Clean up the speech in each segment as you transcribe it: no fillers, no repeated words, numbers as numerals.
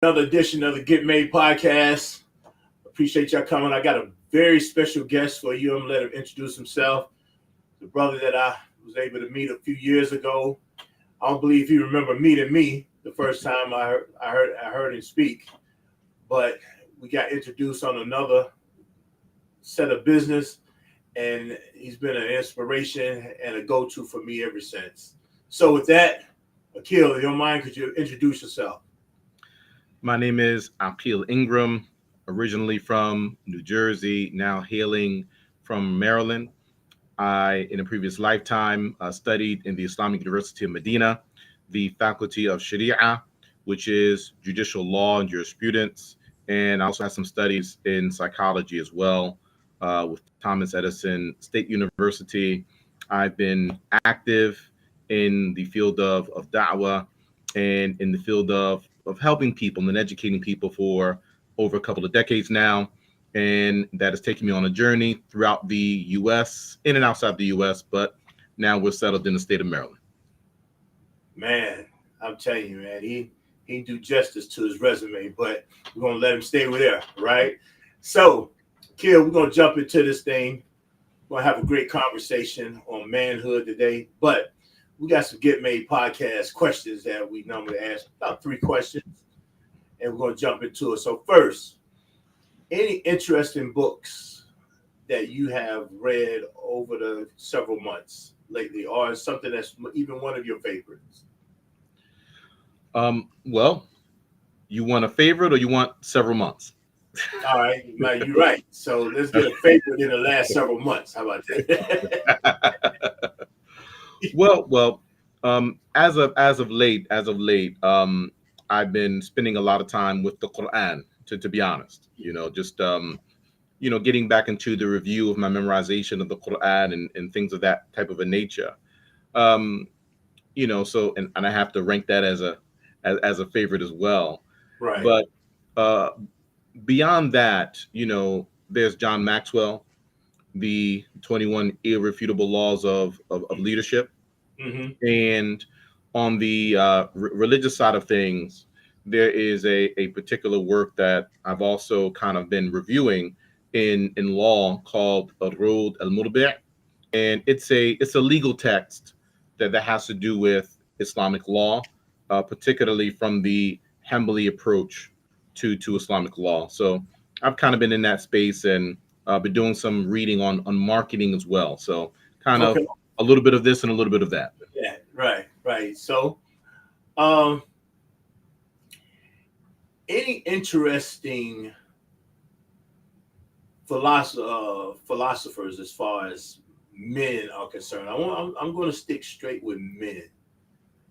Another edition of the Get Made podcast. Appreciate y'all coming. I got a very special guest for you. I'm gonna let him introduce himself. The brother that I was able to meet a few years ago. I don't believe he remember meeting me the first time I heard him speak, but we got introduced on another set of business, and he's been an inspiration and a go-to for me ever since. So with that, Aqil, if you don't mind, could you introduce yourself? My name is Aqil Ingram, originally from New Jersey, now hailing from Maryland. I, in a previous lifetime, studied in the Islamic University of Medina, the Faculty of Sharia, which is judicial law and jurisprudence. And I also had some studies in psychology as well with Thomas Edison State University. I've been active in the field of DAWA and in the field of helping people and educating people for over a couple of decades now. And that has taken me on a journey throughout the U.S., in and outside the U.S., but now we're settled in the state of Maryland. Man, I'm telling you, man, he didn't do justice to his resume, but we're going to let him stay with there, right? So, Kid, we're going to jump into this thing. We're going to have a great conversation on manhood today, but we got some Get Made podcast questions that we normally ask, about 3 questions, and we're going to jump into it. So first, any interesting books that you have read over the several months lately, or something that's even one of your favorites? Well, you want a favorite or you want several months? All right, now you're right. So let's get a favorite in the last several months. How about that? Well, as of late, I've been spending a lot of time with the Quran. To be honest, just getting back into the review of my memorization of the Quran and things of that type of a nature. So and I have to rank that as a favorite as well. Right. But beyond that, there's John Maxwell, the 21 irrefutable laws of leadership. Mm-hmm. And on the religious side of things, there is a particular work that I've also kind of been reviewing in law called Road al-Murbi', and it's a legal text that has to do with Islamic law, particularly from the Hanbali approach to Islamic law. So I've kind of been in that space and been doing some reading on marketing as well. So kind of a little bit of this and a little bit of that. Yeah, right. So, any interesting philosophers as far as men are concerned? I'm going to stick straight with men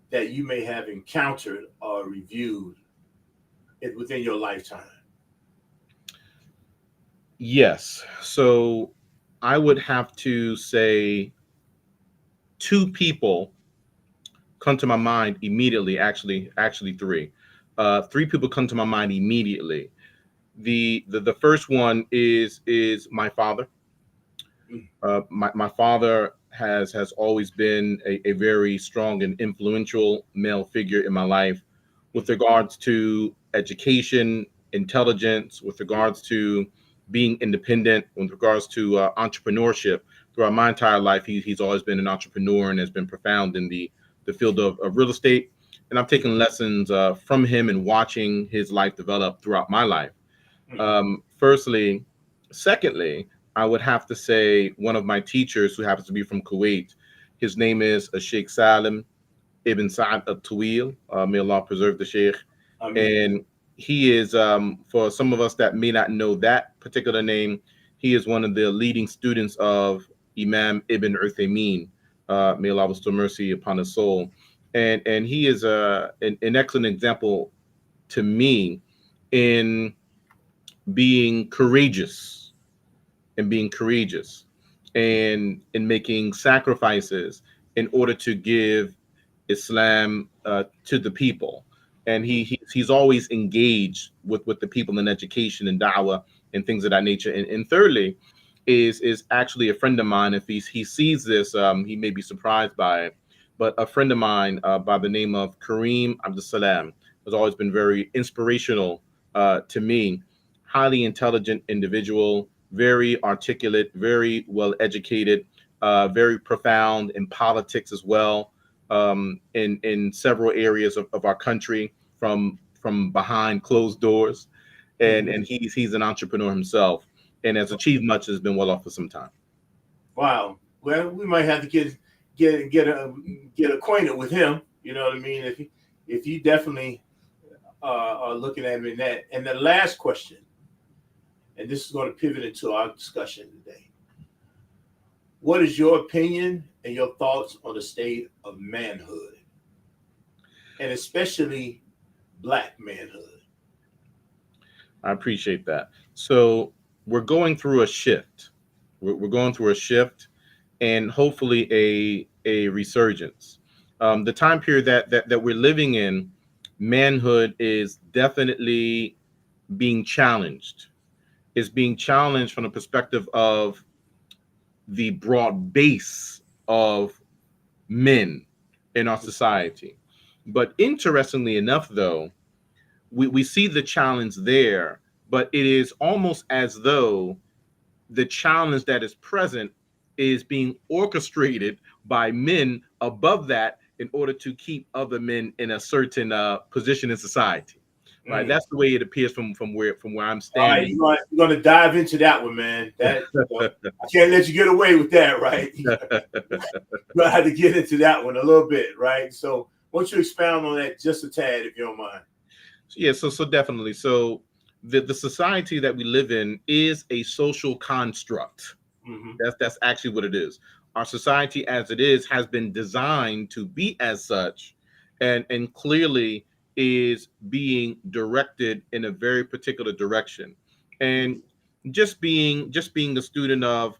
that you may have encountered or reviewed within your lifetime. Yes. So I would have to say 2 people come to my mind immediately. Actually 3. 3 people come to my mind immediately. The first one is my father. My father has always been a very strong and influential male figure in my life with regards to education, intelligence, with regards to being independent, with regards to entrepreneurship. Throughout my entire life, he's always been an entrepreneur and has been profound in the field of real estate. And I've taken lessons from him and watching his life develop throughout my life. Firstly. Secondly, I would have to say one of my teachers who happens to be from Kuwait. His name is Sheikh Salam Ibn Sa'ad al-Tawil. May Allah preserve the Sheikh. And he is, for some of us that may not know that particular name, he is one of the leading students of Imam Ibn Uthaymeen. May Allah bestow mercy upon his soul. And he is an excellent example to me in being courageous and in making sacrifices in order to give Islam to the people. And he's always engaged with the people in education and da'wah and things of that nature. And thirdly, is actually a friend of mine. If he sees this, he may be surprised by it. But a friend of mine by the name of Kareem Abd Salam, has always been very inspirational to me. Highly intelligent individual, very articulate, very well educated, very profound in politics as well, in several areas of our country, from behind closed doors, and he's an entrepreneur himself, and has achieved much, has been well off for some time. Wow. Well, we might have to get acquainted with him. You know what I mean? If you definitely are looking at him in that. And the last question, and this is going to pivot into our discussion today. What is your opinion and your thoughts on the state of manhood, and especially Black manhood? I appreciate that. So we're going through a shift. We're going through a shift, and hopefully a resurgence. The time period that we're living in, manhood is definitely being challenged. Is being challenged from the perspective of the broad base of men in our society. But interestingly enough, though, we see the challenge there, but it is almost as though the challenge that is present is being orchestrated by men above that in order to keep other men in a certain position in society. Right, that's the way it appears from where I'm standing. All right, you're going to dive into that one, man. That I can't let you get away with that, right? You're going to have to get into that one a little bit, right? So, why don't you expound on that just a tad, if you don't mind? Yeah, so definitely. So the society that we live in is a social construct. That's actually what it is. Our society as it is has been designed to be as such, and clearly is being directed in a very particular direction. And just being a student of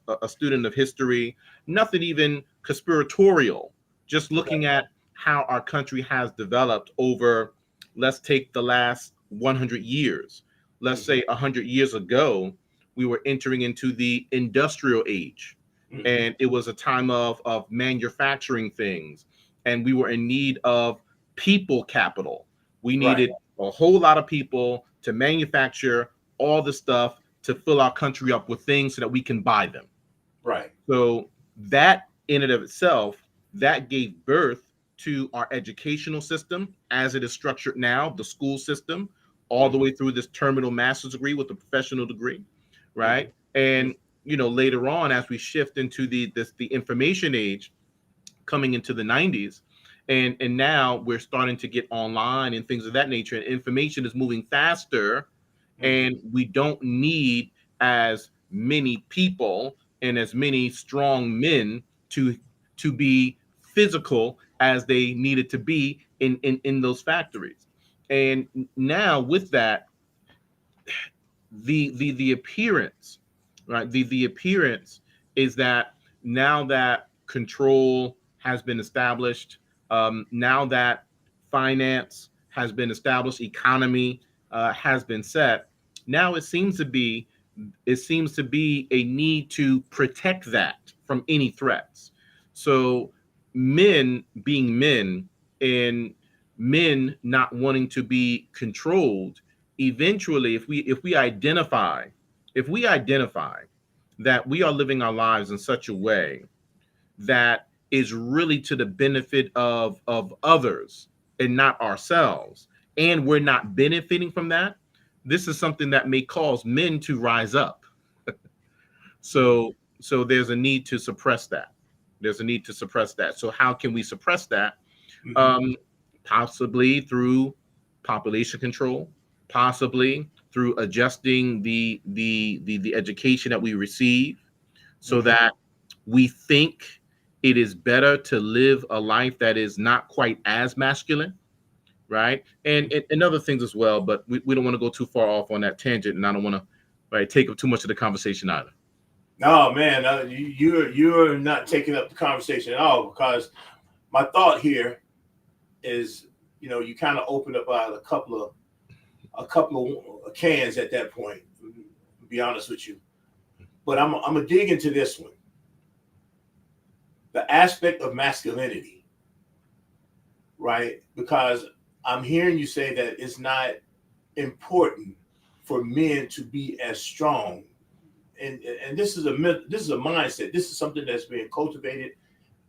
history, nothing even conspiratorial, just looking at how our country has developed over, let's take the last 100 years. Let's say 100 years ago, we were entering into the industrial age, and it was a time of manufacturing things, and we were in need of people capital. We needed a whole lot of people to manufacture all the stuff to fill our country up with things so that we can buy them. Right. So that in and of itself, that gave birth to our educational system as it is structured now, the school system, all the way through this terminal master's degree with a professional degree, right? And later on, as we shift into the information age, coming into the 90s, and now we're starting to get online and things of that nature, and information is moving faster, and we don't need as many people and as many strong men to be physical as they needed to be in those factories. And now with that, the appearance, right? The appearance is that now that control has been established, now that finance has been established, economy has been set. Now it seems to be a need to protect that from any threats. So men being men, and men not wanting to be controlled, eventually if we identify that we are living our lives in such a way that is really to the benefit of others and not ourselves, and we're not benefiting from that, this is something that may cause men to rise up. So there's a need to suppress that. So how can we suppress that? Possibly through population control, possibly through adjusting the education that we receive, so that we think it is better to live a life that is not quite as masculine, right? And other things as well, but we don't want to go too far off on that tangent, and I don't want to take up too much of the conversation either. No, man, you're not taking up the conversation at all, because my thought here is, you kind of opened up a couple of cans at that point, to be honest with you. But I'm gonna dig into this one. The aspect of masculinity, right? Because I'm hearing you say that it's not important for men to be as strong, and this is a mindset. This is something that's being cultivated,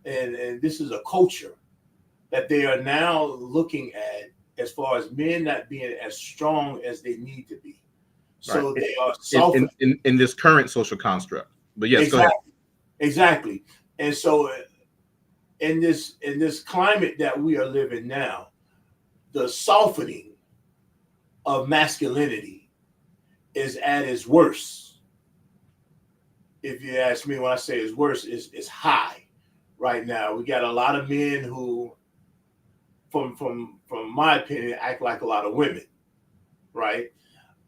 and this is a culture that they are now looking at as far as men not being as strong as they need to be. So right. they are softening In this current social construct. But yes, go ahead. Exactly. And so in this climate that we are living now, the softening of masculinity is at its worst. If you ask me, when I say it's worse, it's high right now. We got a lot of men who, from my opinion, act like a lot of women, right?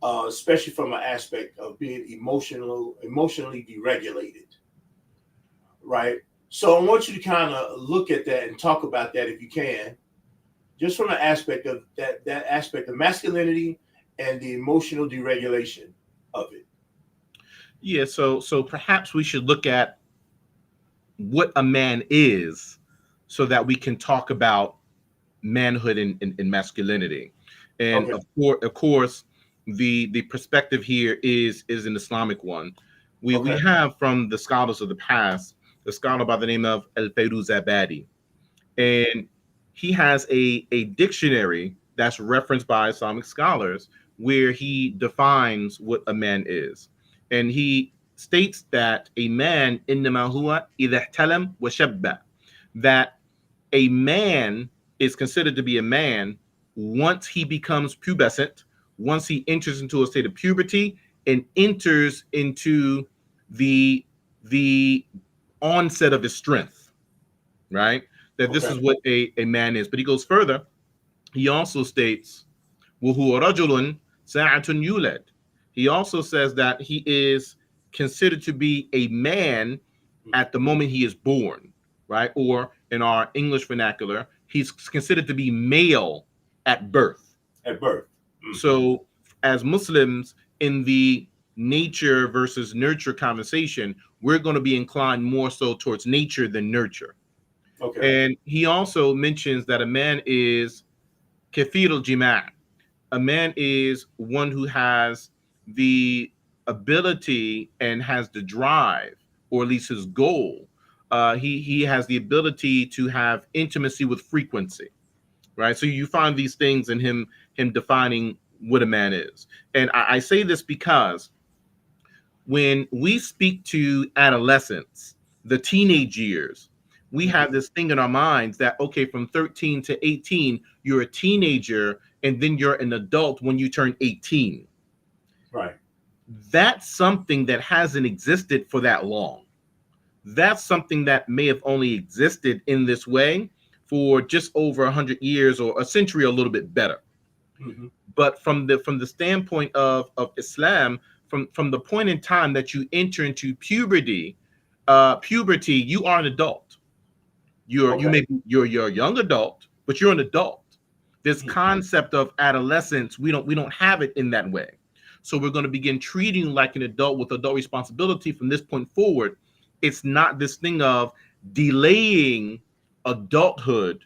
Especially from an aspect of being emotionally deregulated, right? So I want you to kind of look at that and talk about that if you can, just from an aspect of that aspect of masculinity and the emotional deregulation of it. Yeah, so perhaps we should look at what a man is so that we can talk about manhood and masculinity. And Okay. of course, the perspective here is an Islamic one. We Okay. have from the scholars of the past, a scholar by the name of L.P.C, and he has a dictionary that's referenced by Islamic scholars where he defines what a man is. And he states that a man إنما هو إذا احتلم وشب, that a man is considered to be a man once he becomes pubescent, once he enters into a state of puberty and enters into the onset of his strength, right? That this Okay. is what a man is. But he goes further. He also states, وَهُوَ رَجُلٌ سَاعَةٌ يُولَدْ. He also says that he is considered to be a man at the moment he is born, right? Or in our English vernacular, he's considered to be male at birth. At birth. Mm-hmm. So as Muslims, in the nature versus nurture conversation, we're going to be inclined more so towards nature than nurture. Okay. And he also mentions that a man is kathir al-jima'. A man is one who has the ability and has the drive, or at least his goal. He has the ability to have intimacy with frequency, right? So you find these things in him defining what a man is. And I say this because when we speak to adolescents, the teenage years, we have this thing in our minds that, okay, from 13 to 18, you're a teenager, and then you're an adult when you turn 18. Right. That's something that hasn't existed for that long. That's something that may have only existed in this way for just over 100 years or a century, a little bit better. Mm-hmm. But from the standpoint of Islam, from the point in time that you enter into puberty, you are an adult. You're a young adult, but you're an adult. This concept of adolescence, we don't have it in that way. So we're going to begin treating like an adult with adult responsibility from this point forward. It's not this thing of delaying adulthood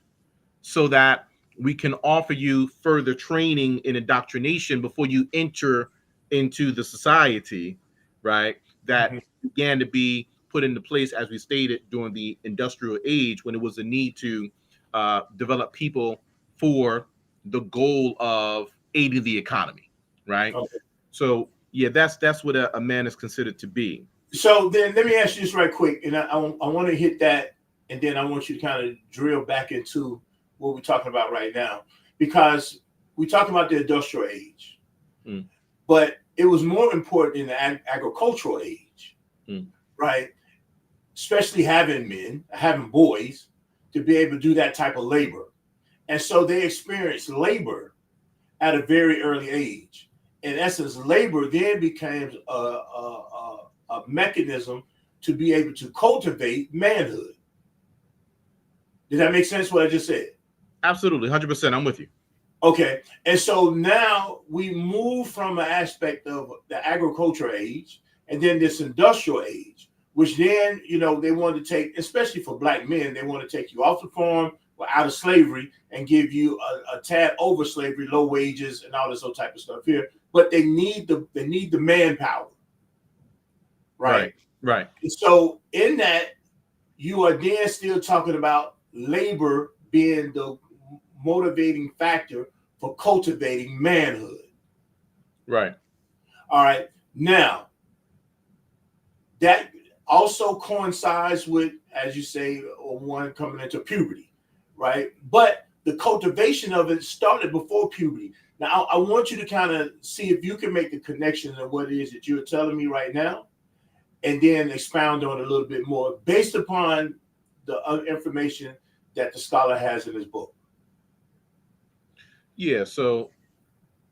so that we can offer you further training in indoctrination before you enter into the society, right? That began to be put into place, as we stated, during the industrial age, when it was a need to develop people for the goal of aiding the economy, right? Okay. So yeah, that's what a man is considered to be. So then let me ask you this right quick, and I want to hit that, and then I want you to kind of drill back into what we're talking about right now, because we're talking about the industrial age, but it was more important in the agricultural age, right? Especially having boys to be able to do that type of labor. And so they experienced labor at a very early age. In essence, labor then became a mechanism to be able to cultivate manhood. Did that make sense, what I just said? Absolutely, 100%. I'm with you. Okay. And so now we move from an aspect of the agricultural age and then this industrial age, which then, they want to take, especially for black men, they want to take you off the farm, out of slavery and give you a tad over slavery, low wages and all this other type of stuff here. But they need the manpower, right? Right. And so in that, you are then still talking about labor being the motivating factor for cultivating manhood. Right. All right. Now, that also coincides with, as you say, one coming into puberty, right? But the cultivation of it started before puberty. Now, I want you to kind of see if you can make the connection of what it is that you're telling me right now, and then expound on it a little bit more based upon the information that the scholar has in his book. Yeah, so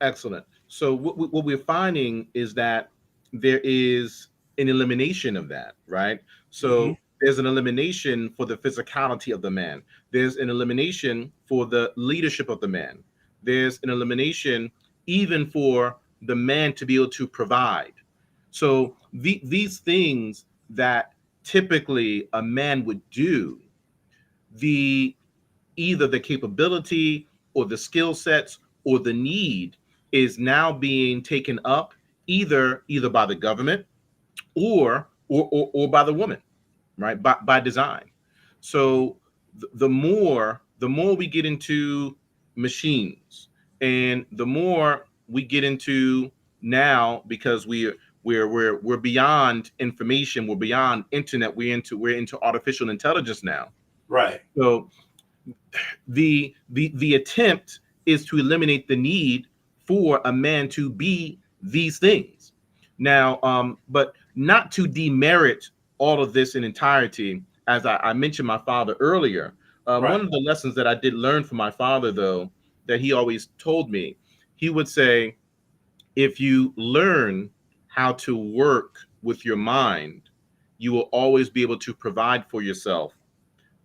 excellent. So what we're finding is that there is an elimination of that, right? So there's an elimination for the physicality of the man. There's an elimination for the leadership of the man. There's an elimination even for the man to be able to provide. So these things that typically a man would do, either the capability or the skill sets or the need is now being taken up either by the government or by the woman, right? By design. So the more we get into machines, and the more we get into now, because we're beyond information, we're beyond internet, we're into artificial intelligence now. Right. So the attempt is to eliminate the need for a man to be these things. Now, but not to demerit all of this in entirety. As I mentioned my father earlier, one of the lessons that I did learn from my father, though, that he always told me, he would say, if you learn how to work with your mind, you will always be able to provide for yourself.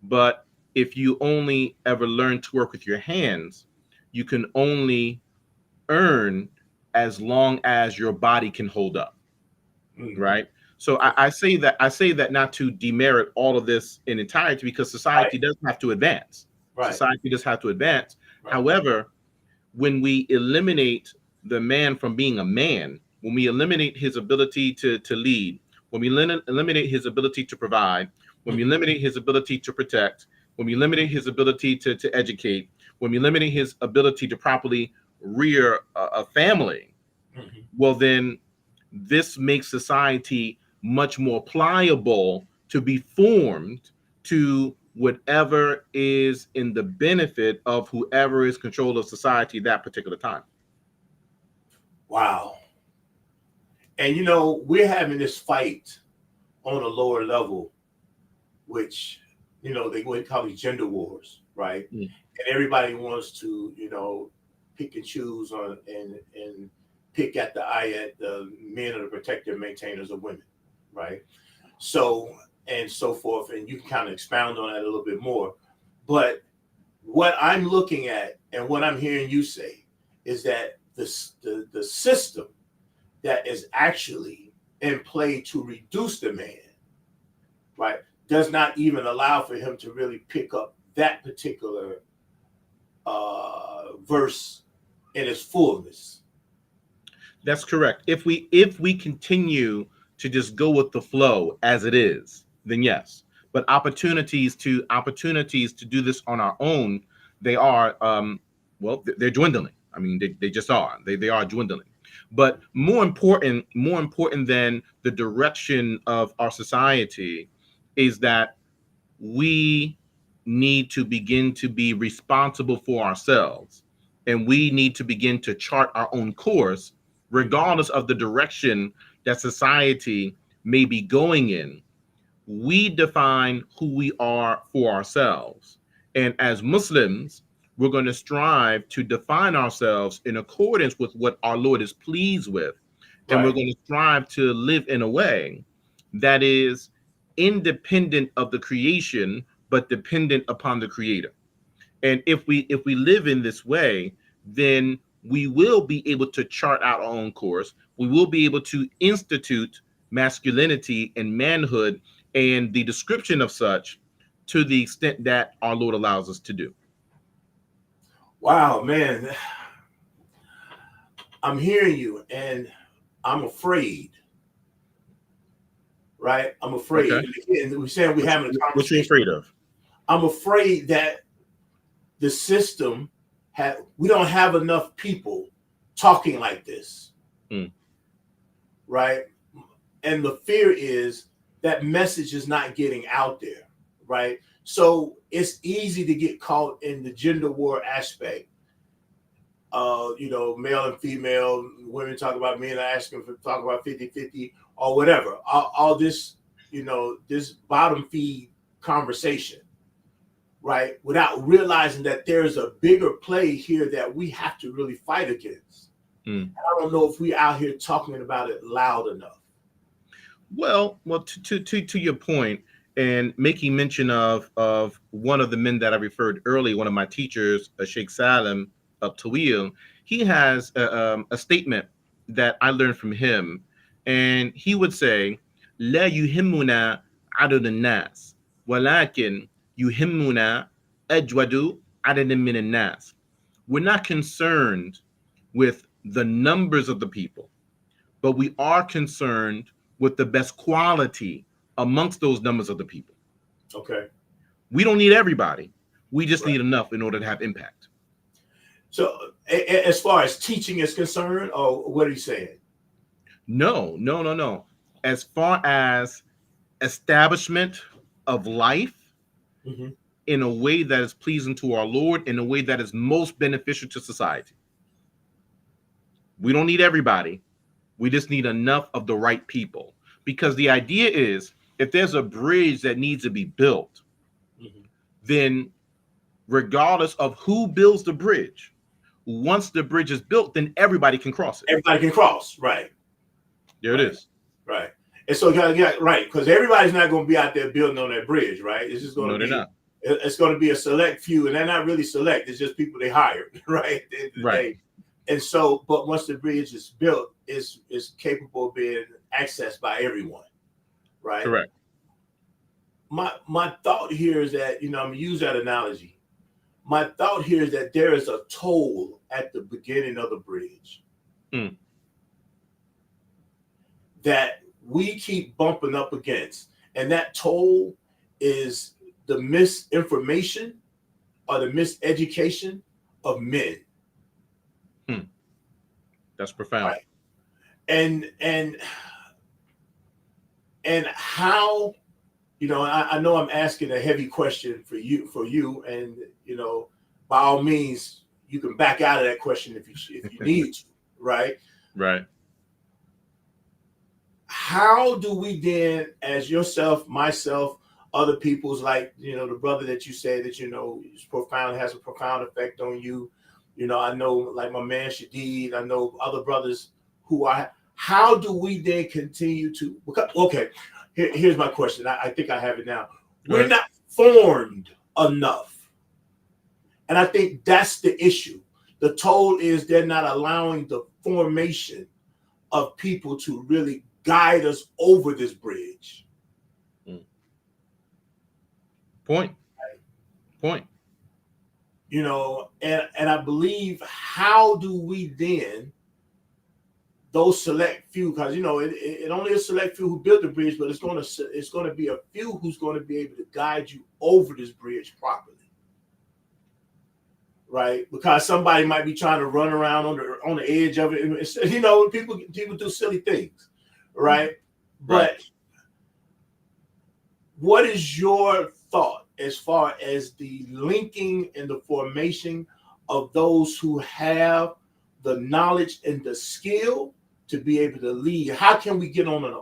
But if you only ever learn to work with your hands, you can only earn as long as your body can hold up. Right. So I say that not to demerit all of this in entirety, because society does have to advance. Society does have to advance. However, when we eliminate the man from being a man, when we eliminate his ability to lead, when we eliminate his ability to provide, when we eliminate his ability to protect, when we eliminate his ability to educate, when we eliminate his ability to properly rear a family, well, then this makes society much more pliable to be formed to whatever is in the benefit of whoever is control of society at that particular time. Wow. And you know, we're having this fight on a lower level, which, you know, they would call these gender wars, right? And everybody wants to, you know, pick and choose on and pick at the eye at the men are the protector and maintainers of women, right? So, and so forth. And you can kind of expound on that a little bit more. But what I'm looking at and what I'm hearing you say is that the system that is actually in play to reduce the man, right, does not even allow for him to really pick up that particular verse in its fullness. That's correct. If we continue to just go with the flow as it is, then yes. But opportunities to do this on our own, they are well, they're dwindling. I mean, they just are. They are dwindling. But more important than the direction of our society is that we need to begin to be responsible for ourselves, and we need to begin to chart our own course, regardless of the direction that society may be going in. We define who we are for ourselves. And as Muslims, we're going to strive to define ourselves in accordance with what our Lord is pleased with. And we're going to strive to live in a way that is independent of the creation, but dependent upon the Creator. And if we live in this way, then we will be able to chart out our own course. We will be able to institute masculinity and manhood and the description of such to the extent that our Lord allows us to do. Wow, man. I'm hearing you and I'm afraid. Right? I'm afraid. Okay. And we're saying we're having a conversation. What you afraid of? I'm afraid that the system we don't have enough people talking like this. Right? And the fear is that message is not getting out there. Right? So it's easy to get caught in the gender war aspect. Male and female, women talk about men asking for talk about 50-50 or whatever. All this, this bottom feed conversation, right? Without realizing that there's a bigger play here that we have to really fight against. I don't know if we're out here talking about it loud enough. Well, to your point, and making mention of one of the men that I referred earlier, one of my teachers, Sheikh Salam of Tawil, he has a statement that I learned from him, and he would say, "La yuhimmuna adad an-nas, walakin yuhimmuna ajwadu adad min an-nas." We're not concerned with the numbers of the people, but we are concerned with the best quality amongst those numbers of the people. Okay. We don't need everybody. We just need enough in order to have impact. So as far as teaching is concerned, or what are you saying? No. As far as establishment of life in a way that is pleasing to our Lord, in a way that is most beneficial to society. We don't need everybody. We just need enough of the right people. Because the idea is, if there's a bridge that needs to be built, then regardless of who builds the bridge, once the bridge is built, then everybody can cross it. Everybody can cross, right? There it is. Right. And so, right, because everybody's not going to be out there building on that bridge, right? It's just going to be, not. It's going to be a select few, and they're not really select. It's just people they hired, right? Right. And so, but once the bridge is built, it's capable of being accessed by everyone, right? Correct. My thought here is that, I'm going to use that analogy. My thought here is that there is a toll at the beginning of the bridge that we keep bumping up against. And that toll is the misinformation or the miseducation of men. That's profound. Right. And how, I know I'm asking a heavy question for you, and by all means, you can back out of that question if you need to, right? Right. How do we then, as yourself, myself, other people's, like, the brother that you say that, is profound, has a profound effect on you. I know, like my man Shadid, I know other brothers who are, how do we then continue to, okay, here's my question. I think I have it now. We're not formed enough. And I think that's the issue. The toll is they're not allowing the formation of people to really guide us over this bridge. Point. And I believe, how do we then, those select few, because it only a select few who built the bridge, but it's going to be a few who's going to be able to guide you over this bridge properly, right? Because somebody might be trying to run around on the edge of it, and people do silly things, right? But what is your thought as far as the linking and the formation of those who have the knowledge and the skill to be able to lead? How can we get on a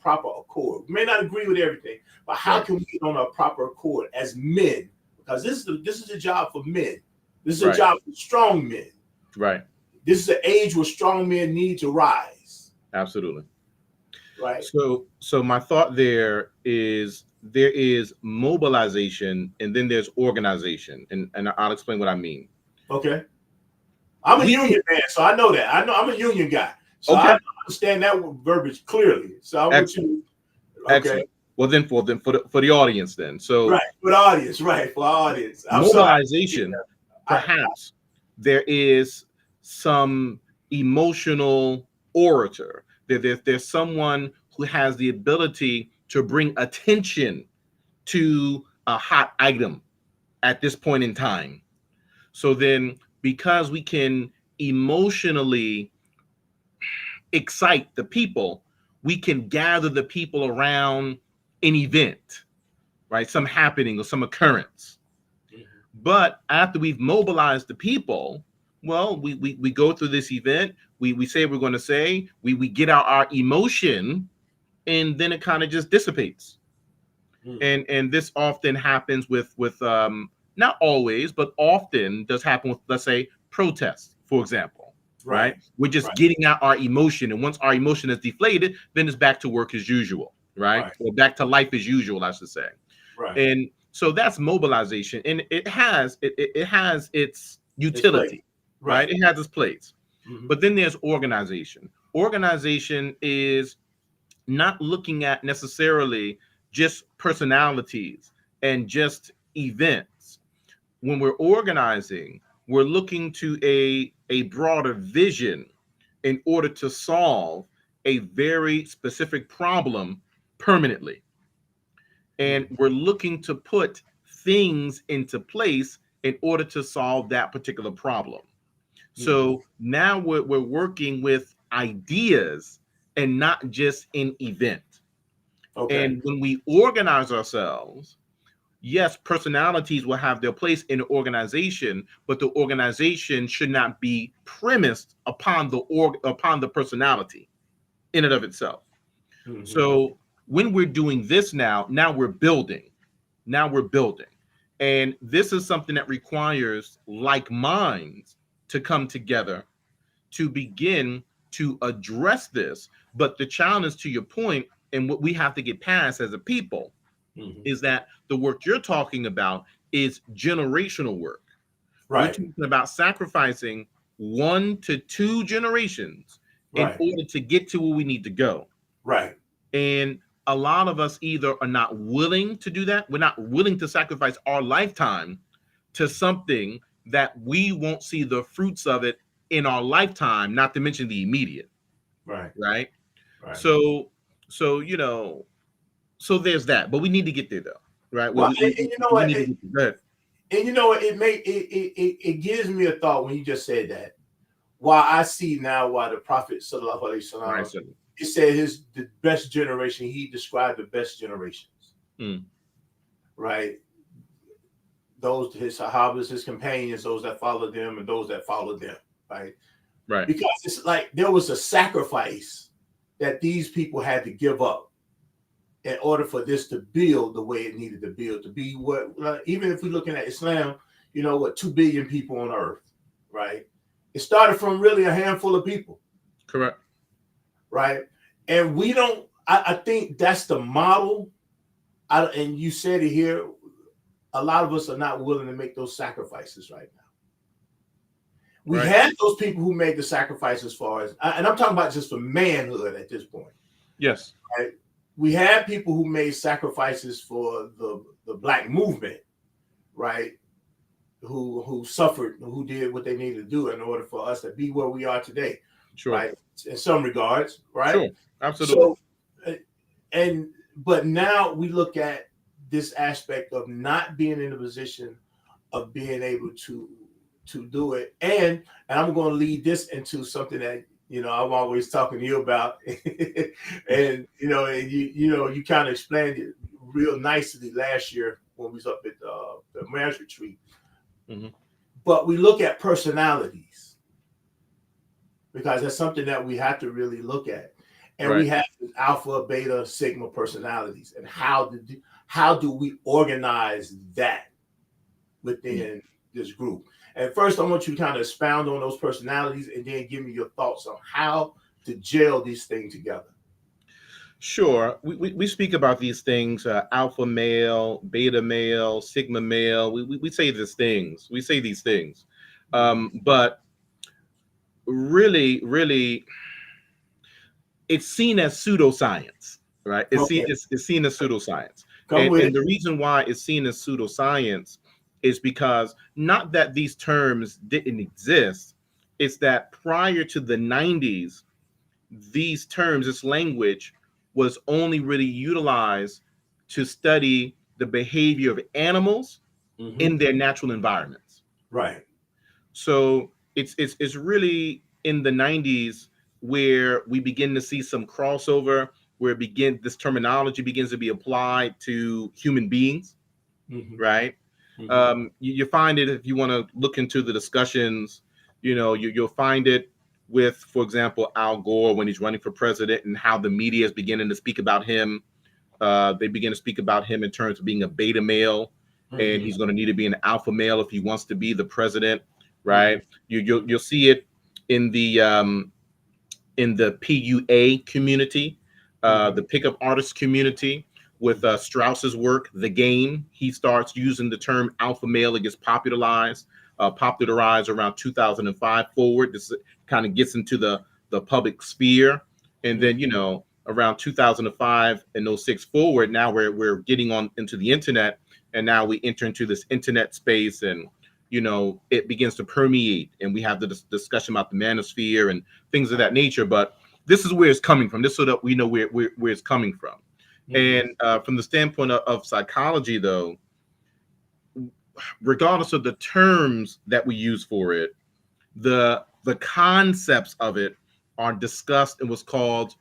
proper accord? We may not agree with everything, but how can we get on a proper accord as men? Because this is a job for men. This is a job for strong men. Right. This is an age where strong men need to rise. Absolutely. Right. So my thought there is mobilization, and then there's organization, and I'll explain what I mean. Okay. I'm a union man, so I know that. I know I'm a union guy. So I understand that verbiage clearly. So I want you. Okay. Excellent. Well, then for the audience, then. So right, for the audience, right, for our audience. I'm sorry. mobilization, perhaps there is some emotional orator. There's someone who has the ability to bring attention to a hot item at this point in time. So then, because we can emotionally excite the people, we can gather the people around an event, right? Some happening or some occurrence. But after we've mobilized the people, well, we go through this event, we say we're going to say, we get out our emotion, and then it kind of just dissipates. And this often happens with not always, but often does happen with, let's say, protests, for example, right? We're just getting out our emotion, and once our emotion is deflated, then it's back to work as usual, right? Or back to life as usual, I should say. And so that's mobilization, and it has its utility, right? It has its place. But then there's organization. Organization is not looking at necessarily just personalities and just events. When we're organizing, we're looking to a broader vision in order to solve a very specific problem permanently. And we're looking to put things into place in order to solve that particular problem. So now we're working with ideas and not just an event. And when we organize ourselves, yes, personalities will have their place in the organization, but the organization should not be premised upon the personality in and of itself. So when we're doing this now we're building. And this is something that requires like minds to come together to begin to address this. But the challenge, to your point, and what we have to get past as a people, is that the work you're talking about is generational work. We're talking about sacrificing 1 to 2 generations in order to get to where we need to go. And a lot of us either are not willing to do that. We're not willing to sacrifice our lifetime to something that we won't see the fruits of it in our lifetime, not to mention the immediate. Right. So so there's that, but we need to get there though, right? Well, and you know what? And you know what? It gives me a thought when you just said that. Why I see now why the Prophet Sallallahu Alaihi Wasallam, he said the best generation. He described the best generations, right? Those his Sahabas, his companions, those that followed them, and those that followed them, right? Because it's like there was a sacrifice that these people had to give up in order for this to build the way it needed to build, to be what, even if we're looking at Islam, 2 billion people on earth, right? It started from really a handful of people. Correct. Right. And we don't, I think that's the model. And you said it here, a lot of us are not willing to make those sacrifices right now. We had those people who made the sacrifice as far as, and I'm talking about just for manhood at this point. Yes. Right? We had people who made sacrifices for the Black movement, right? Who suffered, who did what they needed to do in order for us to be where we are today. Sure. Right? In some regards, right? Sure. Absolutely. So, but now we look at this aspect of not being in a position of being able to do it. And I'm going to lead this into something that, I'm always talking to you about. And, you kind of explained it real nicely last year when we was up at the marriage retreat. But we look at personalities because that's something that we have to really look at. And we have alpha, beta, sigma personalities. And how do we organize that within this group? And first, I want you to kind of expound on those personalities and then give me your thoughts on how to gel these things together. Sure. We speak about these things, alpha male, beta male, sigma male. We say these things. We say these things. But really, it's seen as pseudoscience. right? It's Okay. seen as pseudoscience. Come And, with and it. the reason why it's seen as pseudoscience is because not that these terms didn't exist, it's that prior to the 90s, these terms, this language was only really utilized to study the behavior of animals Mm-hmm. in their natural environments. Right. So it's really in the 90s where we begin to see some crossover, where this terminology begins to be applied to human beings, Mm-hmm. right? Mm-hmm. You find it if you want to look into the discussions, you'll find it with, for example, Al Gore when he's running for president and how the media is beginning to speak about him. They begin to speak about him in terms of being a beta male, and Mm-hmm. he's going to need to be an alpha male if he wants to be the president, Mm-hmm. right? You'll see it in the PUA community, Mm-hmm. the pickup artist community, with Strauss's work, The Game. He starts using the term alpha male. It gets popularized around 2005 forward. This kind of gets into the public sphere. And then, around 2005 and 06 forward, now we're getting on into the internet, and now we enter into this internet space, and it begins to permeate, and we have the discussion about the manosphere and things of that nature. But this is where it's coming from, just so that we know where it's coming from. Mm-hmm. And from the standpoint of psychology, though, regardless of the terms that we use for it, the concepts of it are discussed in what's called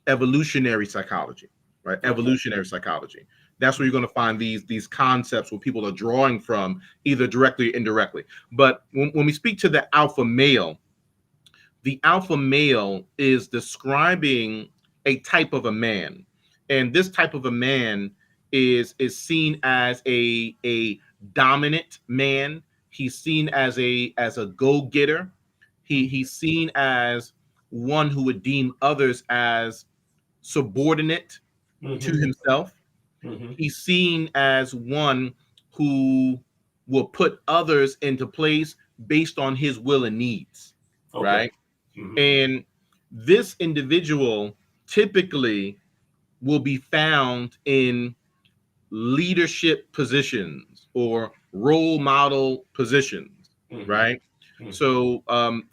evolutionary psychology, right? Okay. Evolutionary psychology. That's where you're going to find these concepts where people are drawing from, either directly or indirectly. But when we speak to the alpha male is describing a type of a man, and this type of a man is seen as a dominant man. He's seen as a go-getter. He's seen as one who would deem others as subordinate to Mm-hmm. himself. Mm-hmm. He's seen as one who will put others into place based on his will and needs, Okay. right? Mm-hmm. And this individual typically will be found in leadership positions or role model positions, Mm-hmm. right? Mm-hmm. So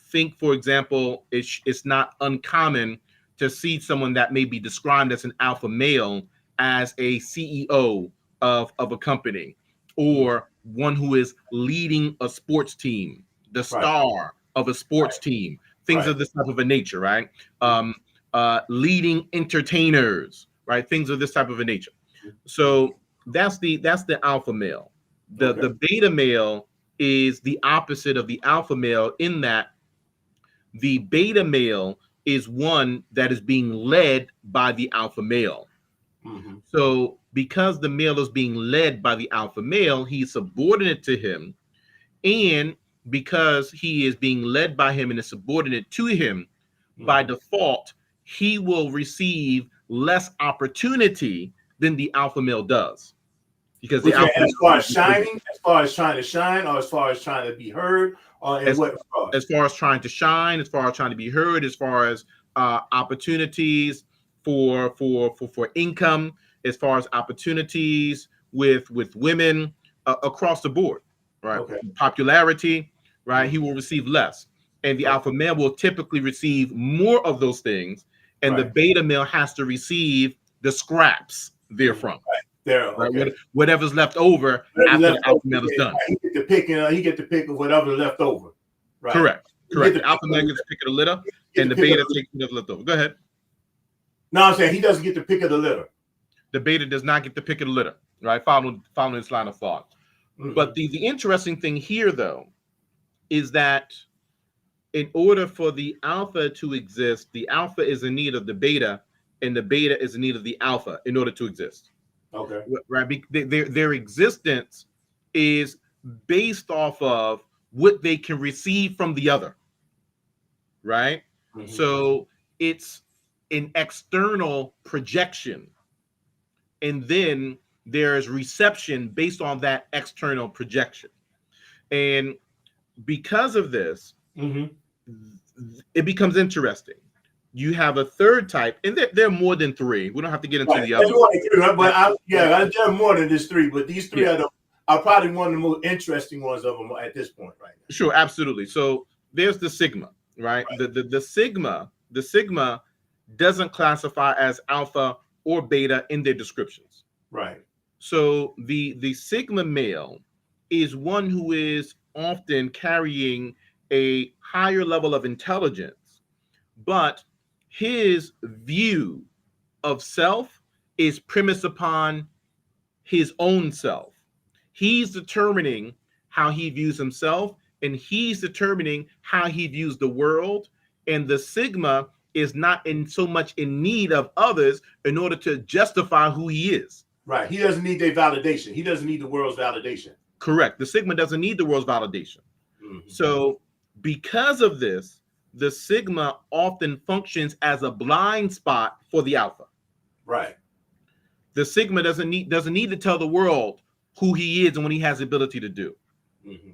think, for example, it's not uncommon to see someone that may be described as an alpha male as a CEO of a company, or one who is leading a sports team, the Right. star of a sports team, things Right. of this type of a nature, right? Leading entertainers, right? Things of this type of a nature. So that's the alpha male. Okay. The beta male is the opposite of the alpha male, in that the beta male is one that is being led by the alpha male. Mm-hmm. So because the male is being led by the alpha male, he's subordinate to him. And because he is being led by him and is subordinate to him, by default, he will receive less opportunity than the alpha male does. Because the alpha as far as male, shining, as far as trying to shine, or as far as trying to be heard, or in what regard? as far as trying to shine, as far as trying to be heard, as far as opportunities for income, as far as opportunities with women, across the board, right? Okay. Popularity, right? He will receive less, and the alpha male will typically receive more of those things, and the Right. beta male has to receive the scraps therefrom. Right. There. Right? Okay. Whatever's left over after the alpha male is done. He get to pick, he get to pick whatever left over. Right. Correct. Get The alpha male gets to pick of the litter, and the beta takes whatever left over. Go ahead. No, I'm saying he doesn't get to pick of the litter. The beta does not get to pick of the litter, right? Following this line of thought. Mm-hmm. But the interesting thing here, though, is that in order for the alpha to exist, the alpha is in need of the beta, and the beta is in need of the alpha in order to exist. Okay. Right? Their existence is based off of what they can receive from the other, right? Mm-hmm. So it's an external projection, and then there's reception based on that external projection. And because of this, mm-hmm. it becomes interesting. you have a third type, and there are more than three. We don't have to get into Right. the There's other. more than three, right? But there are more than just three. But these three are probably one of the most interesting ones of them at this point, right now. Sure, absolutely. So there's the sigma, right? The sigma doesn't classify as alpha or beta in their descriptions. Right. So the sigma male is one who is often carrying a higher level of intelligence, but his view of self is premised upon his own self. He's determining how he views himself, and he's determining how he views the world. And the sigma is not in so much in need of others in order to justify who he is. Right. He doesn't need their validation. He doesn't need the world's validation. Correct. The sigma doesn't need the world's validation. Mm-hmm. So because of this, the sigma often functions as a blind spot for the alpha. Right. The sigma doesn't need to tell the world who he is and what he has the ability to do. Mm-hmm.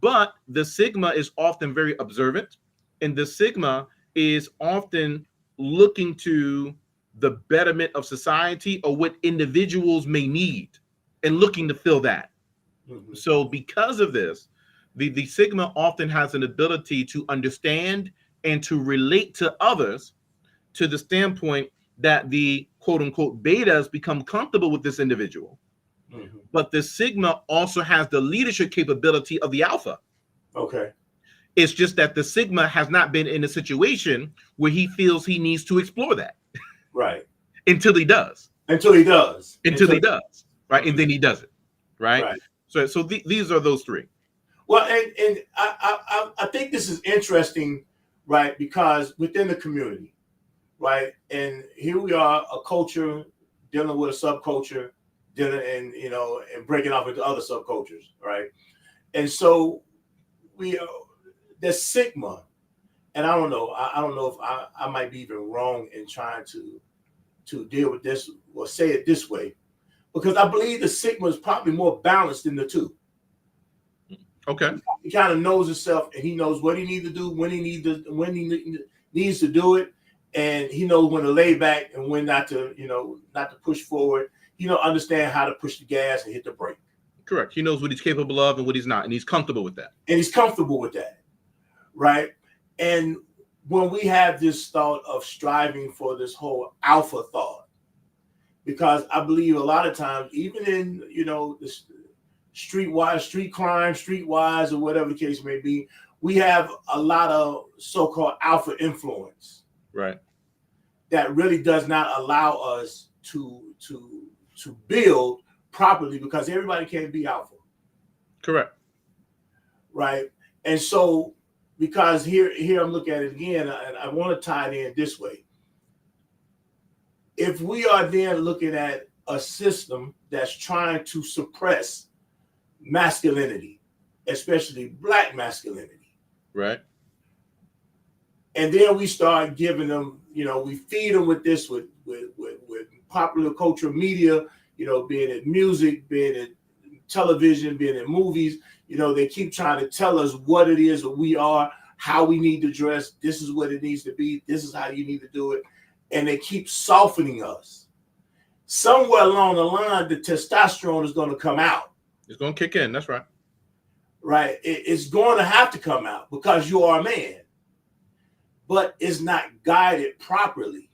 But the sigma is often very observant, and the sigma is often looking to the betterment of society or what individuals may need and looking to fill that. Mm-hmm. So because of this, the sigma often has an ability to understand and to relate to others to the standpoint that the quote unquote betas become comfortable with this individual. Mm-hmm. But the sigma also has the leadership capability of the alpha. Okay. It's just that the sigma has not been in a situation where he feels he needs to explore that. Right. Until he does. Until he does. Right. Mm-hmm. And then he does it. Right. So these are those three. Well, and I think this is interesting, right? Because within the community, right? And here we are, a culture dealing with a subculture, and breaking off into other subcultures, right? And so the sigma, and I don't know if I might be even wrong in trying to deal with this or say it this way, because I believe the sigma is probably more balanced than the two. Okay. He kind of knows himself, and he knows what he needs to do, when he needs to do it, and he knows when to lay back and when not to push forward. He understand how to push the gas and hit the brake. Correct. He knows what he's capable of and what he's not, and he's comfortable with that. Right? And when we have this thought of striving for this whole alpha thought, because I believe a lot of times, even in the street crime, streetwise, or whatever the case may be, we have a lot of so-called alpha influence, right? That really does not allow us to build properly, because everybody can't be alpha. Correct. Right. And so, because here I'm looking at it again, and I want to tie it in this way. If we are then looking at a system that's trying to suppress masculinity, especially Black masculinity, right? And then we start giving them, we feed them with this, with popular culture media, being it music, being it television, being it movies. They keep trying to tell us what it is that we are, how we need to dress. This is what it needs to be. This is how you need to do it. And they keep softening us. Somewhere along the line, the testosterone is going to come out. It's going to kick in. That's right. Right. It's going to have to come out because you are a man. But it's not guided properly.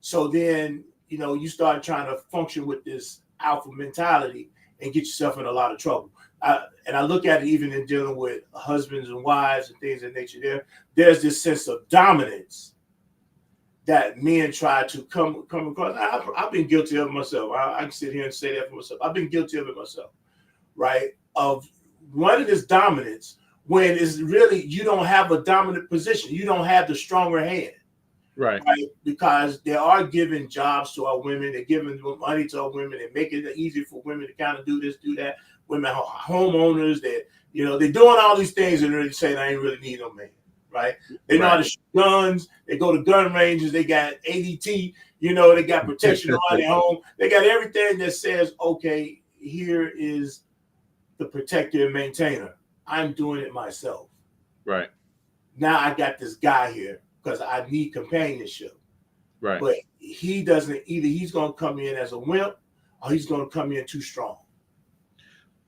So then, you start trying to function with this alpha mentality and get yourself in a lot of trouble. And I look at it even in dealing with husbands and wives and things of that nature. There's this sense of dominance that men try to come across. I've been guilty of it myself. I can sit here and say that for myself. I've been guilty of it myself, right? Of running this dominance when it's really, you don't have a dominant position. You don't have the stronger hand. Right. Because they are giving jobs to our women. They're giving money to our women. They're making it easy for women to kind of do this, do that. Women are homeowners. They're doing all these things and really saying, I ain't really need no man. Right? They know how to shoot guns. They go to gun ranges. They got ADT. They got protection around their home. They got everything that says, okay, here is the protector and maintainer. I'm doing it myself. Right. Now I got this guy here because I need companionship. Right. But he doesn't, either he's going to come in as a wimp or he's going to come in too strong.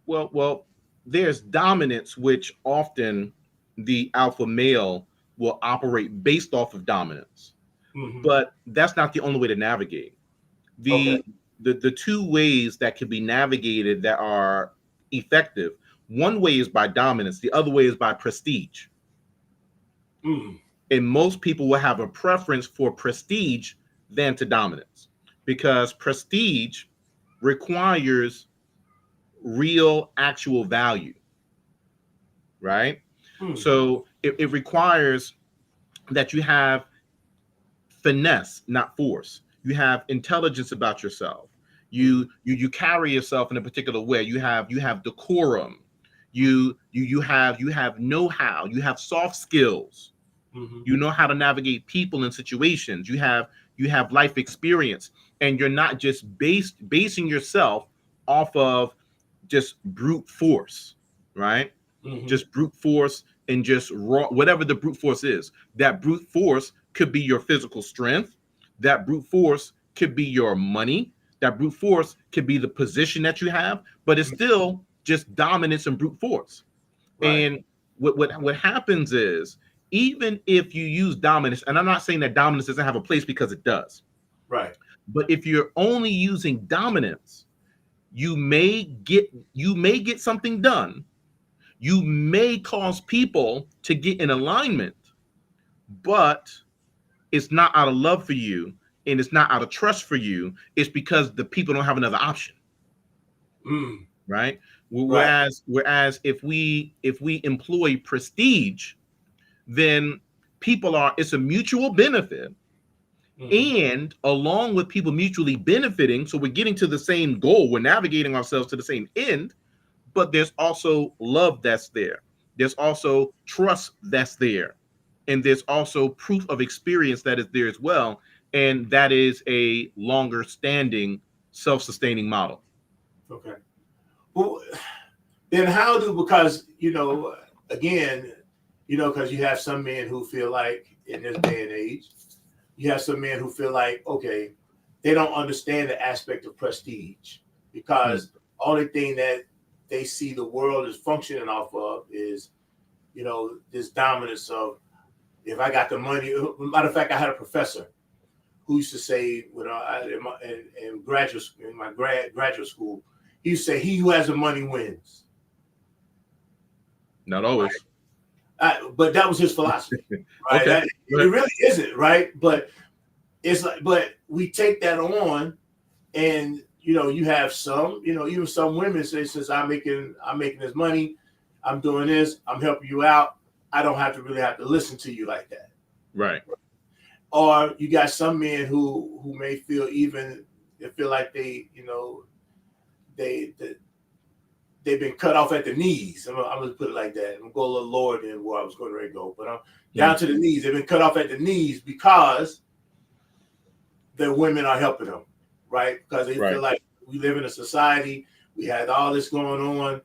Well, there's dominance, which often the alpha male will operate based off of dominance. Mm-hmm. But that's not the only way to navigate. The two ways that can be navigated that are effective, one way is by dominance, the other way is by prestige. And most people will have a preference for prestige than to dominance, because prestige requires real actual value, right? So it requires that you have finesse, not force. You have intelligence about yourself. You carry yourself in a particular way. You have decorum. You have know-how. You have soft skills. You know how to navigate people and situations. You have life experience, and you're not just basing yourself off of just brute force, right? Just brute force and just raw, whatever the brute force is. That brute force could be your physical strength. That brute force could be your money. That brute force could be the position that you have, but it's still just dominance and brute force. Right. And what happens is, even if you use dominance, and I'm not saying that dominance doesn't have a place, because it does. Right. But if you're only using dominance, you may get something done. You may cause people to get in alignment, but it's not out of love for you, and it's not out of trust for you. It's because the people don't have another option. Right? Whereas if we employ prestige, then it's a mutual benefit. And along with people mutually benefiting, so we're getting to the same goal, we're navigating ourselves to the same end, but there's also love that's there. There's also trust that's there. And there's also proof of experience that is there as well. And that is a longer standing, self-sustaining model. Okay. Well, then because, again, because you have some men who feel like, in this day and age, you have some men who feel like, okay, they don't understand the aspect of prestige, because the only thing that they see the world is functioning off of is, this dominance of, if I got the money. Matter of fact, I had a professor who used to say, when in my graduate school, he used to say, "He who has the money wins." Not always. Right? But that was his philosophy. Right? Okay. It really isn't, right? But it's like, but we take that on, and you have some, even some women say, since I'm making this money, I'm doing this, I'm helping you out, I don't have to listen to you like that. Right. Or you got some men who may feel like they've been cut off at the knees. I'm gonna put it like that. I'm gonna go a little lower than where I was going to go, but I'm down to the knees. They've been cut off at the knees because the women are helping them, right? Because they feel like we live in a society, we had all this going on,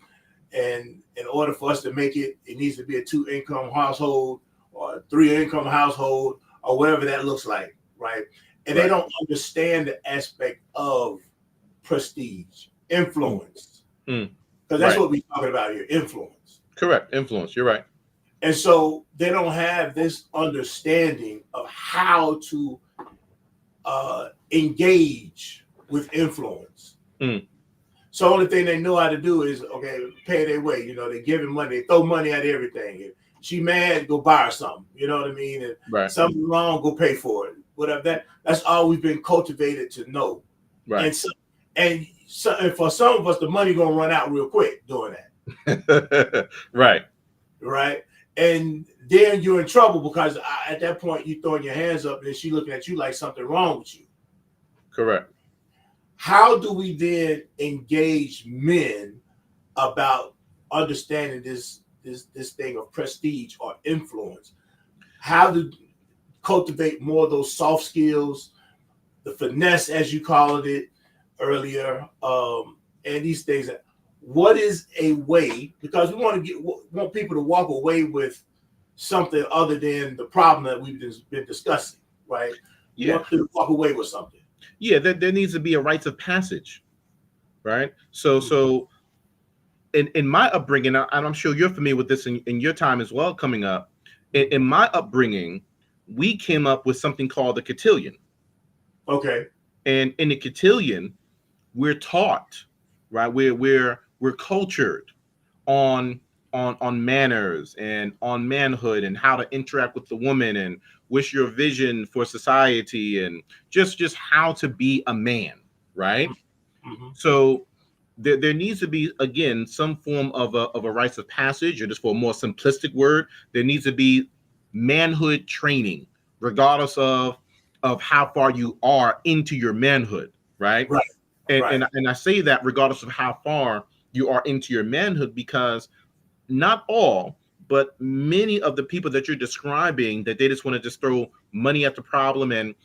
and in order for us to make it, it needs to be a 2-income household or a 3-income household or whatever that looks like, right? And they don't understand the aspect of prestige, influence. Because that's what we're talking about here, influence. Correct, influence, you're right. And so they don't have this understanding of how to engage with influence. So the only thing they know how to do is, pay their way. They're giving money, they throw money at everything. If she mad, go buy her something. You know what I mean? If something wrong, go pay for it. Whatever that's all we've been cultivated to know. Right. And for some of us, the money gonna run out real quick doing that. Right. And then you're in trouble, because at that point you throwing your hands up and she looking at you like something wrong with you. Correct. How do we then engage men about understanding this thing of prestige or influence? How to cultivate more of those soft skills, the finesse, as you called it earlier, and these things. What is a way? Because we want people to walk away with something other than the problem that we've been discussing, right? We Yeah. want to walk away with something. Yeah, there needs to be a rites of passage, right? So in my upbringing, and I'm sure you're familiar with this in your time as well coming up, in my upbringing, we came up with something called the cotillion. Okay. And in the cotillion, we're taught, right? We're cultured on manners and on manhood and how to interact with the woman and what's your vision for society and just how to be a man, right? Mm-hmm. So there needs to be, again, some form of a rites of passage, or just for a more simplistic word, there needs to be manhood training, regardless of how far you are into your manhood, right? Right. And, Right. and I say that regardless of how far you are into your manhood, because not all, but many of the people that you're describing, that they just want to just throw money at the problem and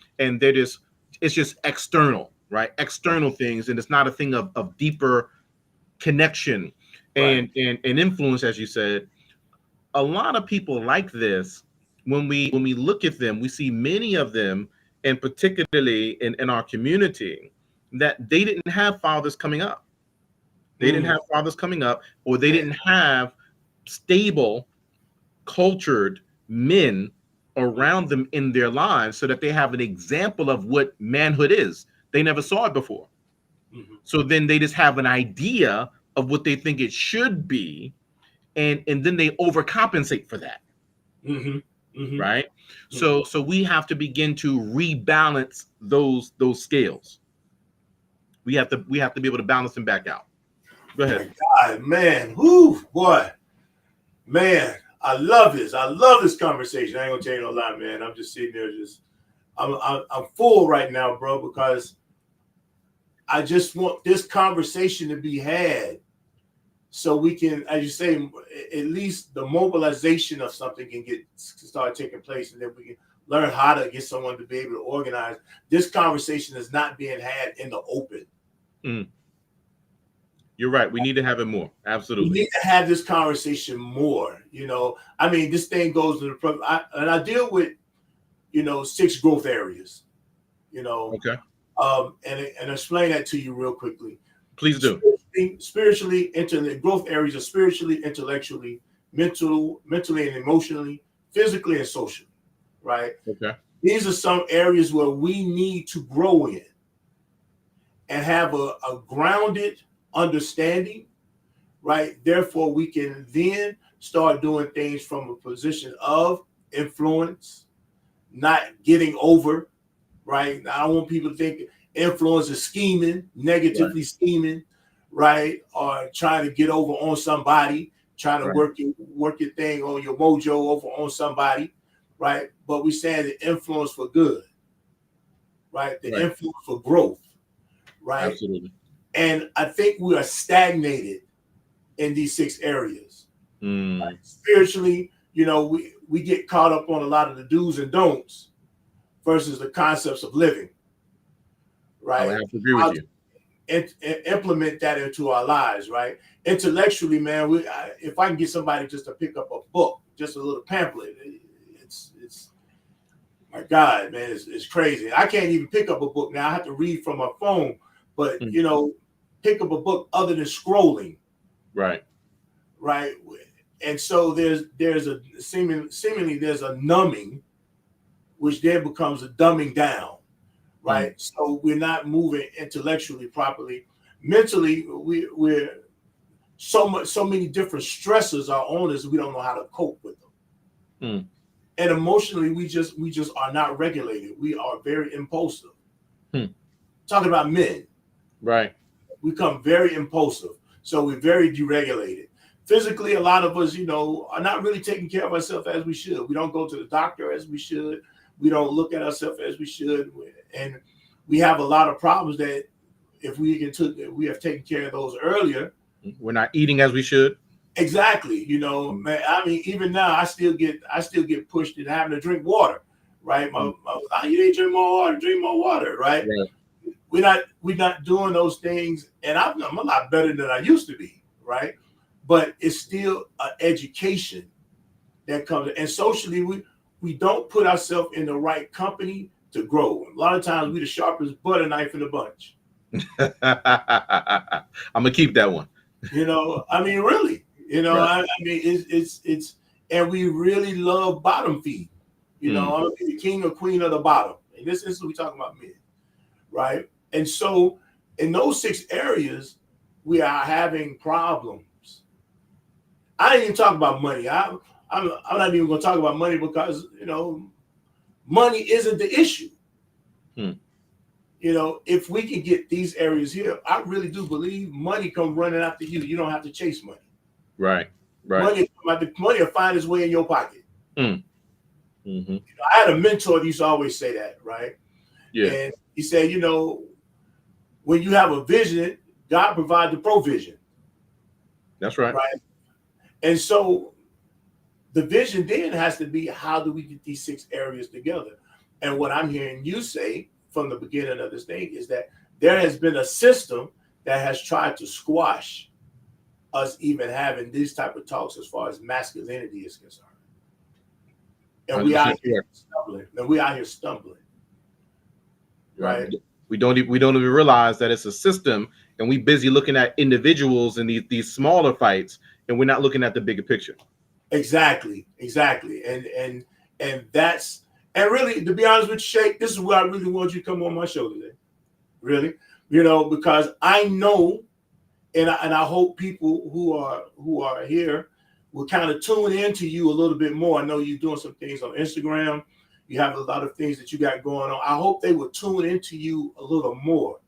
they're just, it's just external, right? External things, and it's not a thing of deeper connection and influence, as you said. A lot of people like this, when we look at them, we see many of them, and particularly in our community, that they didn't have fathers coming up. They didn't have fathers coming up, or they didn't have stable, cultured men around them in their lives so that they have an example of what manhood is. They never saw it before. Mm-hmm. So then they just have an idea of what they think it should be, and then they overcompensate for that. Mm-hmm. Mm-hmm. Right? Mm-hmm. So we have to begin to rebalance those scales. We have to be able to balance them back out. Go ahead. My God, man. Whoo, boy. Man, I love this. I love this conversation. I ain't gonna tell you no lie, man. I'm just sitting there, I'm full right now, bro, because I just want this conversation to be had, so we can, as you say, at least the mobilization of something can start taking place, and then we can learn how to get someone to be able to organize. This conversation is not being had in the open. Mm. You're right. We need to have it more. Absolutely. We need to have this conversation more. I mean, this thing goes to and I deal with, 6 growth areas. Okay. And explain that to you real quickly. Please do. Spiritually, growth areas are spiritually, intellectually, mentally and emotionally, physically and socially. Right. Okay. These are some areas where we need to grow in and have a grounded understanding, right? Therefore, we can then start doing things from a position of influence, not getting over, right? I don't want people to think influence is scheming, negatively scheming, right? Or trying to get over on somebody, trying to work your thing on your mojo over on somebody, right? But we saying the influence for good, right? The influence for growth, right? Absolutely. And I think we are stagnated in these 6 areas. Right? Spiritually, we get caught up on a lot of the do's and don'ts versus the concepts of living. Right? I have to agree with you. And implement that into our lives, right? Intellectually, man, if I can get somebody just to pick up a book, just a little pamphlet, it's my God, man, it's crazy. I can't even pick up a book now. I have to read from my phone, but pick up a book other than scrolling. Right. And so there's a seemingly there's a numbing, which then becomes a dumbing down, right? So we're not moving intellectually properly. Mentally, we're so many different stresses are on us, we don't know how to cope with them. And emotionally, we just are not regulated. We are very impulsive. Talking about men, right? We become very impulsive, so we're very deregulated. Physically, a lot of us, are not really taking care of ourselves as we should. We don't go to the doctor as we should. We don't look at ourselves as we should, and we have a lot of problems that if we have taken care of those earlier. We're not eating as we should. Exactly. Man, I mean, even now I still get pushed into having to drink water, right? You need to drink more water, right? We're not doing those things, and I'm a lot better than I used to be, right? But it's still an education that comes. And socially, we don't put ourselves in the right company to grow. A lot of times we the sharpest butter knife in the bunch. I'm gonna keep that one. You know, I mean, really, you know, Right. I mean, it's, and we really love bottom feed. You know, I'm gonna be the king or queen of the bottom. And this is what we talking about men, right? And so in those 6 areas, we are having problems. I ain't even talk about money. I'm not even gonna talk about money because, you know, money isn't the issue. You know, if we can get these areas here, I really do believe money come running after you. You don't have to chase money. Right. Money will find its way in your pocket. Mm. You know, I had a mentor that used to always say that, right? Yeah. And he said, you know, when you have a vision, God provides the provision. That's right. Right. And so the vision then has to be, how do we get these 6 areas together? And what I'm hearing you say from the beginning of this thing is that there has been a system that has tried to squash us even having these type of talks as far as masculinity is concerned. And we out here stumbling. Right. We don't even realize that it's a system, and we busy looking at individuals in these smaller fights, and we're not looking at the bigger picture. Exactly. And that's, and really, to be honest with you, Sheikh, this is where I really want you to come on my show today. Really, you know, because I know, and I hope people who are here will kind of tune into you a little bit more. I know you're doing some things on Instagram. You have a lot of things that you got going on. I hope they will tune into you a little more,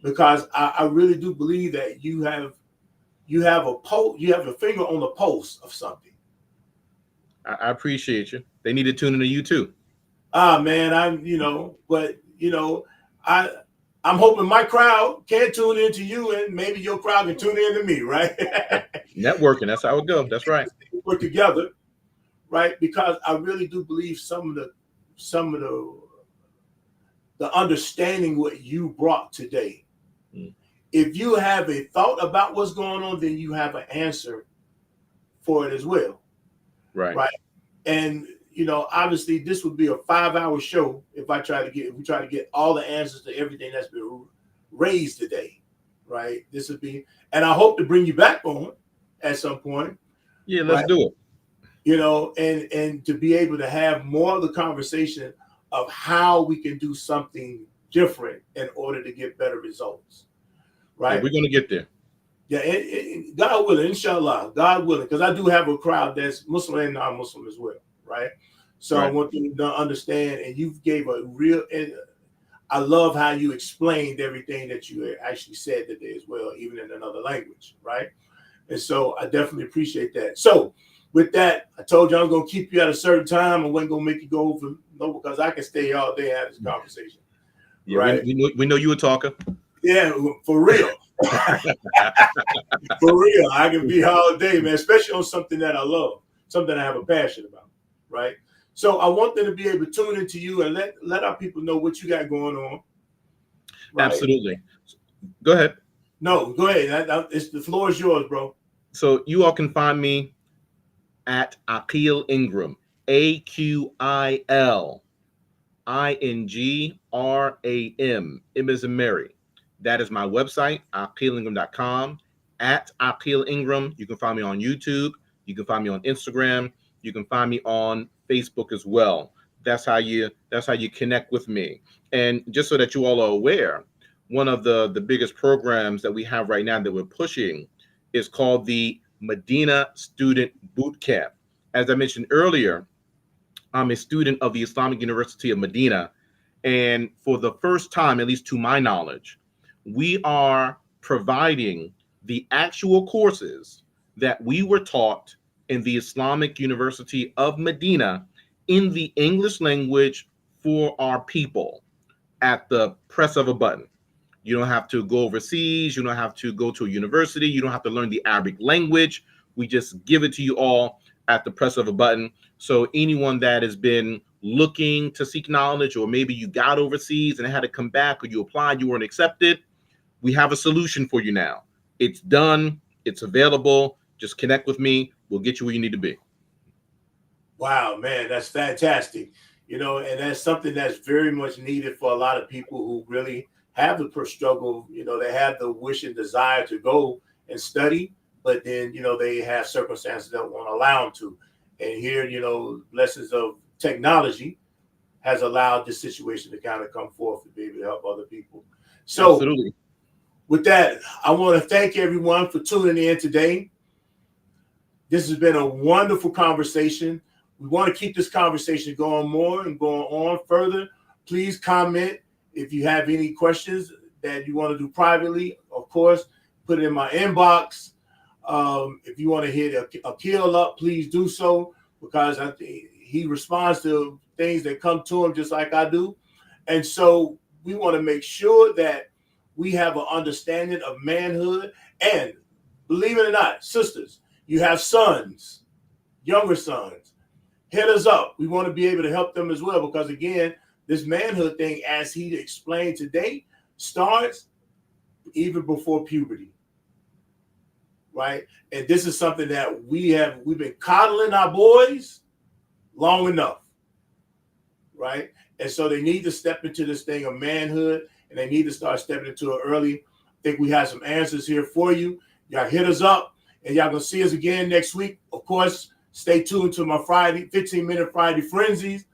because I really do believe that you have a finger on the pulse of something. I appreciate you. They need to tune into you too. Man, I'm hoping my crowd can tune into you, and maybe your crowd can tune into me, right? Networking, that's how it goes. That's right. Work together, right? Because I really do believe some of the understanding what you brought today. If you have a thought about what's going on, then you have an answer for it as well. Right. And you know, obviously, this would be a 5-hour show if we try to get all the answers to everything that's been raised today, right? This would be, and I hope to bring you back on at some point. Yeah, let's do it. You know, and to be able to have more of the conversation of how we can do something different in order to get better results, right? Yeah, we're gonna get there. Yeah, and God willing, inshallah, God willing, because I do have a crowd that's Muslim and non-Muslim as well, right? So I want them to understand, and you gave a real, I love how you explained everything that you actually said today as well, even in another language, right? And so I definitely appreciate that. So with that, I told you I was going to keep you at a certain time. I wasn't going to make you go over, no, because I can stay all day and have this conversation. Yeah, right? We know you a talker. Yeah, for real. For real. I can be all day, man, especially on something that I love, something I have a passion about, right? So I want them to be able to tune into you and let our people know what you got going on. Right? Absolutely. Go ahead. No, go ahead. The floor is yours, bro. So you all can find me at Aqil Ingram, AQIL INGRAM. M as in Mary. That is my website, aqilingram.com. At Aqil Ingram. You can find me on YouTube. You can find me on Instagram. You can find me on Facebook as well. That's how you connect with me. And just so that you all are aware, one of the biggest programs that we have right now that we're pushing is called the Medina Student Boot Camp. As I mentioned earlier, I'm a student of the Islamic University of Medina. And for the first time, at least to my knowledge, we are providing the actual courses that we were taught in the Islamic University of Medina in the English language for our people at the press of a button. You don't have to go overseas. You don't have to go to a university. You don't have to learn the Arabic language. We just give it to you all at the press of a button. So anyone that has been looking to seek knowledge, or maybe you got overseas and had to come back, or you applied, you weren't accepted, we have a solution for you now. It's done. It's available. Just connect with me. We'll get you where you need to be. Wow, man, that's fantastic. And that's something that's very much needed for a lot of people who really have the struggle. They have the wish and desire to go and study, but then, they have circumstances that won't allow them to. And here, lessons of technology has allowed this situation to kind of come forth to be able to help other people. So, Absolutely. with that, I want to thank everyone for tuning in today. This has been a wonderful conversation. We want to keep this conversation going more and going on further. Please comment if you have any questions that you want to do privately. Of course, put it in my inbox. If you want to hit Aqil up, please do so, because I think he responds to things that come to him just like I do. And so we want to make sure that we have an understanding of manhood. And believe it or not, sisters, you have sons, younger sons, hit us up. We want to be able to help them as well, because again, this manhood thing, as he explained today, starts even before puberty, right? And this is something that we've been coddling our boys long enough, right? And so they need to step into this thing of manhood, and they need to start stepping into it early. I think we have some answers here for you. Y'all hit us up, and y'all gonna see us again next week. Of course, stay tuned to my 15-minute Friday frenzies.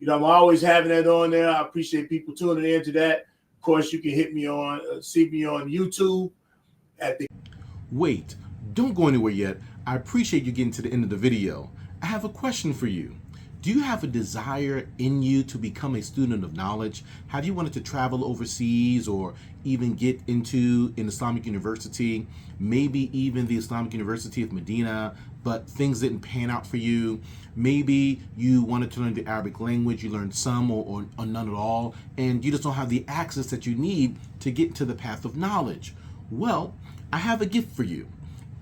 I'm always having that on there. I appreciate people tuning in to that. Of course, you can see me on YouTube at the. Wait, don't go anywhere yet. I appreciate you getting to the end of the video. I have a question for you. Do you have a desire in you to become a student of knowledge? Have you wanted to travel overseas or even get into an Islamic University, maybe even the Islamic University of Medina, but things didn't pan out for you? Maybe you wanted to learn the Arabic language, you learned some or none at all, and you just don't have the access that you need to get into the path of knowledge. Well, I have a gift for you.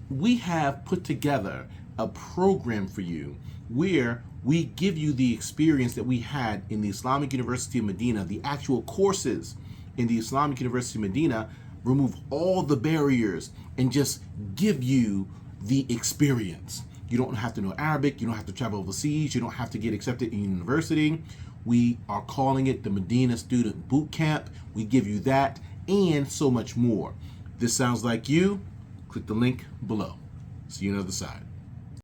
We have put together a program for you where we give you the experience that we had in the Islamic University of Medina, the actual courses in the Islamic University of Medina, remove all the barriers and just give you the experience. You don't have to know Arabic, you don't have to travel overseas, you don't have to get accepted in university. We are calling it the Medina Student Boot Camp. We give you that and so much more. This sounds like you? Click the link below. See you on the other side.